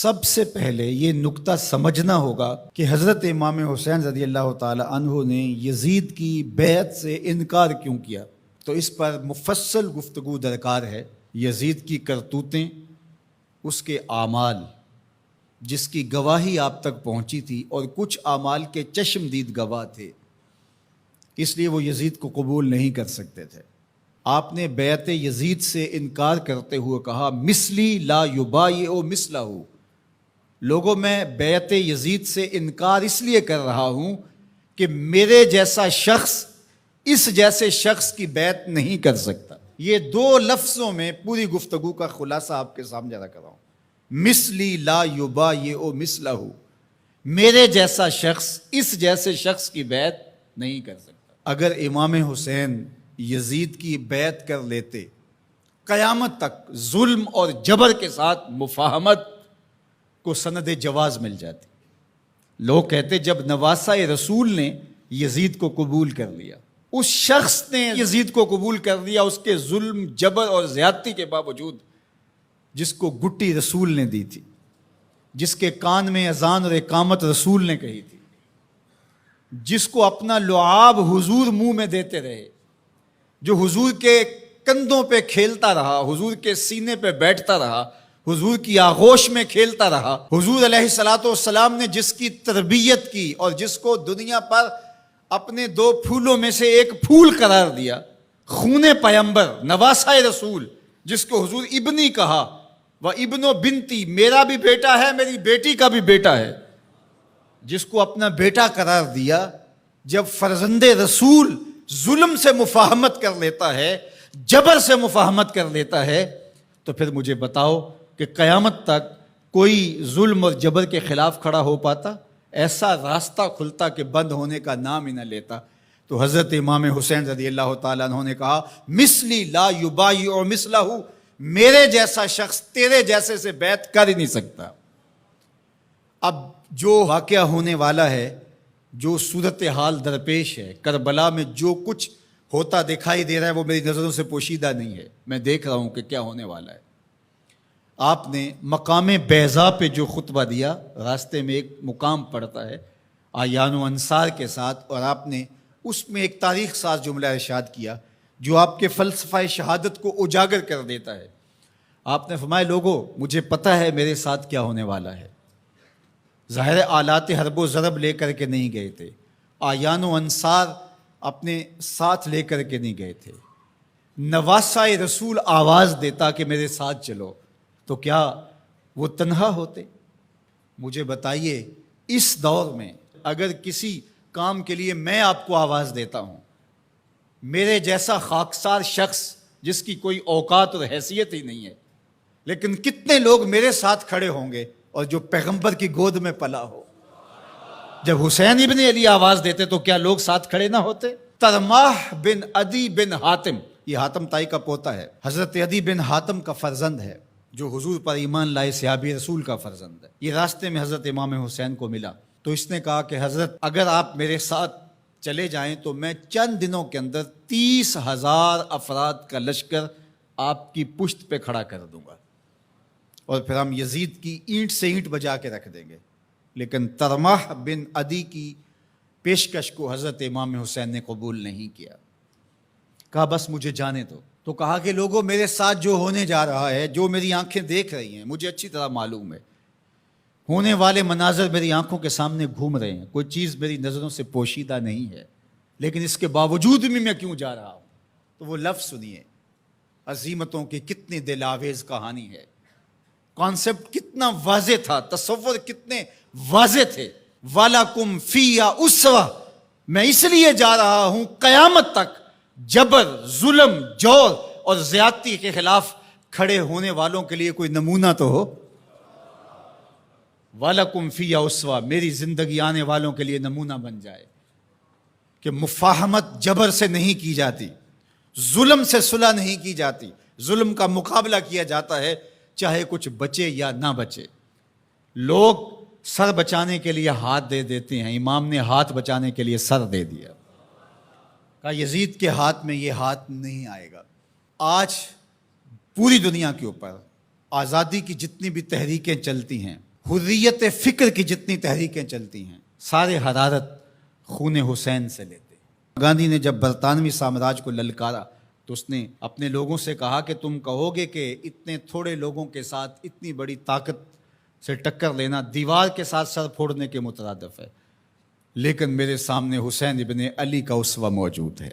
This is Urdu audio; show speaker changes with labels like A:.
A: سب سے پہلے یہ نکتہ سمجھنا ہوگا کہ حضرت امام حسین رضی اللہ تعالی عنہ نے یزید کی بیعت سے انکار کیوں کیا، تو اس پر مفصل گفتگو درکار ہے۔ یزید کی کرتوتیں، اس کے اعمال جس کی گواہی آپ تک پہنچی تھی، اور کچھ اعمال کے چشم دید گواہ تھے، اس لیے وہ یزید کو قبول نہیں کر سکتے تھے۔ آپ نے بیعت یزید سے انکار کرتے ہوئے کہا مثلی لا یبایع مثلہ، لوگوں میں بیعت یزید سے انکار اس لیے کر رہا ہوں کہ میرے جیسا شخص اس جیسے شخص کی بیعت نہیں کر سکتا۔ یہ دو لفظوں میں پوری گفتگو کا خلاصہ آپ کے سامنے رکھ رہا ہوں۔ مثلی لا یبایع مثلہ، میرے جیسا شخص اس جیسے شخص کی بیعت نہیں کر سکتا۔ اگر امام حسین یزید کی بیعت کر لیتے، قیامت تک ظلم اور جبر کے ساتھ مفاہمت کو سند جواز مل جاتی۔ لوگ کہتے جب نواسہ رسول نے یزید کو قبول کر لیا، اس شخص نے یزید کو قبول کر لیا، اس کے ظلم، جبر اور زیادتی کے باوجود، جس کو گٹی رسول نے دی تھی، جس کے کان میں اذان اور اقامت رسول نے کہی تھی، جس کو اپنا لعاب حضور منہ میں دیتے رہے، جو حضور کے کندھوں پہ کھیلتا رہا، حضور کے سینے پہ بیٹھتا رہا، حضور کی آغوش میں کھیلتا رہا، حضور علیہ الصلوۃ والسلام نے جس کی تربیت کی اور جس کو دنیا پر اپنے دو پھولوں میں سے ایک پھول قرار دیا، خون پیمبر، نواسہ رسول، جس کو حضور ابنی کہا، و ابن و بنتی، میرا بھی بیٹا ہے، میری بیٹی کا بھی بیٹا ہے، جس کو اپنا بیٹا قرار دیا، جب فرزند رسول ظلم سے مفاہمت کر لیتا ہے، جبر سے مفاہمت کر لیتا ہے، تو پھر مجھے بتاؤ کہ قیامت تک کوئی ظلم اور جبر کے خلاف کھڑا ہو پاتا؟ ایسا راستہ کھلتا کہ بند ہونے کا نام ہی نہ لیتا۔ تو حضرت امام حسین رضی اللہ تعالیٰ عنہ نے کہا مثلی لا یبایع مثلہ، میرے جیسا شخص تیرے جیسے سے بیعت کر ہی نہیں سکتا۔ اب جو واقعہ ہونے والا ہے، جو صورتحال درپیش ہے، کربلا میں جو کچھ ہوتا دکھائی دے رہا ہے، وہ میری نظروں سے پوشیدہ نہیں ہے، میں دیکھ رہا ہوں کہ کیا ہونے والا ہے۔ آپ نے مقام بیضا پہ جو خطبہ دیا، راستے میں ایک مقام پڑتا ہے اعیان و انصار کے ساتھ، اور آپ نے اس میں ایک تاریخ ساز جملہ ارشاد کیا جو آپ کے فلسفہ شہادت کو اجاگر کر دیتا ہے۔ آپ نے فرمایا لوگوں، مجھے پتہ ہے میرے ساتھ کیا ہونے والا ہے۔ ظاہر آلات حرب و ضرب لے کر کے نہیں گئے تھے، اعیان و انصار اپنے ساتھ لے کر کے نہیں گئے تھے۔ نواسہ رسول آواز دیتا کہ میرے ساتھ چلو، تو کیا وہ تنہا ہوتے؟ مجھے بتائیے، اس دور میں اگر کسی کام کے لیے میں آپ کو آواز دیتا ہوں، میرے جیسا خاکسار شخص جس کی کوئی اوقات اور حیثیت ہی نہیں ہے، لیکن کتنے لوگ میرے ساتھ کھڑے ہوں گے، اور جو پیغمبر کی گود میں پلا ہو۔ جب حسین ابن علی آواز دیتے تو کیا لوگ ساتھ کھڑے نہ ہوتے؟ ترماح بن عدی بن حاتم، یہ حاتم تائی کا پوتا ہے، حضرت عدی بن حاتم کا فرزند ہے، جو حضور پر ایمان لائے صحابی رسول کا فرزند ہے۔ یہ راستے میں حضرت امام حسین کو ملا، تو اس نے کہا کہ حضرت اگر آپ میرے ساتھ چلے جائیں تو میں چند دنوں کے اندر 30,000 افراد کا لشکر آپ کی پشت پہ کھڑا کر دوں گا، اور پھر ہم یزید کی اینٹ سے اینٹ بجا کے رکھ دیں گے۔ لیکن ترماح بن عدی کی پیشکش کو حضرت امام حسین نے قبول نہیں کیا، کہا بس مجھے جانے دو۔ تو کہا کہ لوگوں، میرے ساتھ جو ہونے جا رہا ہے، جو میری آنکھیں دیکھ رہی ہیں، مجھے اچھی طرح معلوم ہے، ہونے والے مناظر میری آنکھوں کے سامنے گھوم رہے ہیں، کوئی چیز میری نظروں سے پوشیدہ نہیں ہے، لیکن اس کے باوجود بھی میں کیوں جا رہا ہوں؟ تو وہ لفظ سنیے، عزیمتوں کی کتنی دل آویز کہانی ہے، کانسیپٹ کتنا واضح تھا، تصور کتنے واضح تھے۔ وَلَكُمْ فِيهَا أُسْوَةٌ، میں اس لیے جا رہا ہوں قیامت تک جبر، ظلم، جور اور زیادتی کے خلاف کھڑے ہونے والوں کے لیے کوئی نمونہ تو ہو۔ وَلَكُمْ فِيهَا أُسْوَةٌ، میری زندگی آنے والوں کے لیے نمونہ بن جائے کہ مفاہمت جبر سے نہیں کی جاتی، ظلم سے صلح نہیں کی جاتی، ظلم کا مقابلہ کیا جاتا ہے، چاہے کچھ بچے یا نہ بچے۔ لوگ سر بچانے کے لیے ہاتھ دے دیتے ہیں، امام نے ہاتھ بچانے کے لیے سر دے دیا، کہا یزید کے ہاتھ میں یہ ہاتھ نہیں آئے گا۔ آج پوری دنیا کے اوپر آزادی کی جتنی بھی تحریکیں چلتی ہیں، حریت فکر کی جتنی تحریکیں چلتی ہیں سارے حرارت خون حسین سے لیتے ہیں۔ گاندھی نے جب برطانوی سامراج کو للکارا تو اس نے اپنے لوگوں سے کہا کہ تم کہو گے کہ اتنے تھوڑے لوگوں کے ساتھ اتنی بڑی طاقت سے ٹکر لینا دیوار کے ساتھ سر پھوڑنے کے مترادف ہے، لیکن میرے سامنے حسین ابن علی کا اسوہ موجود ہے۔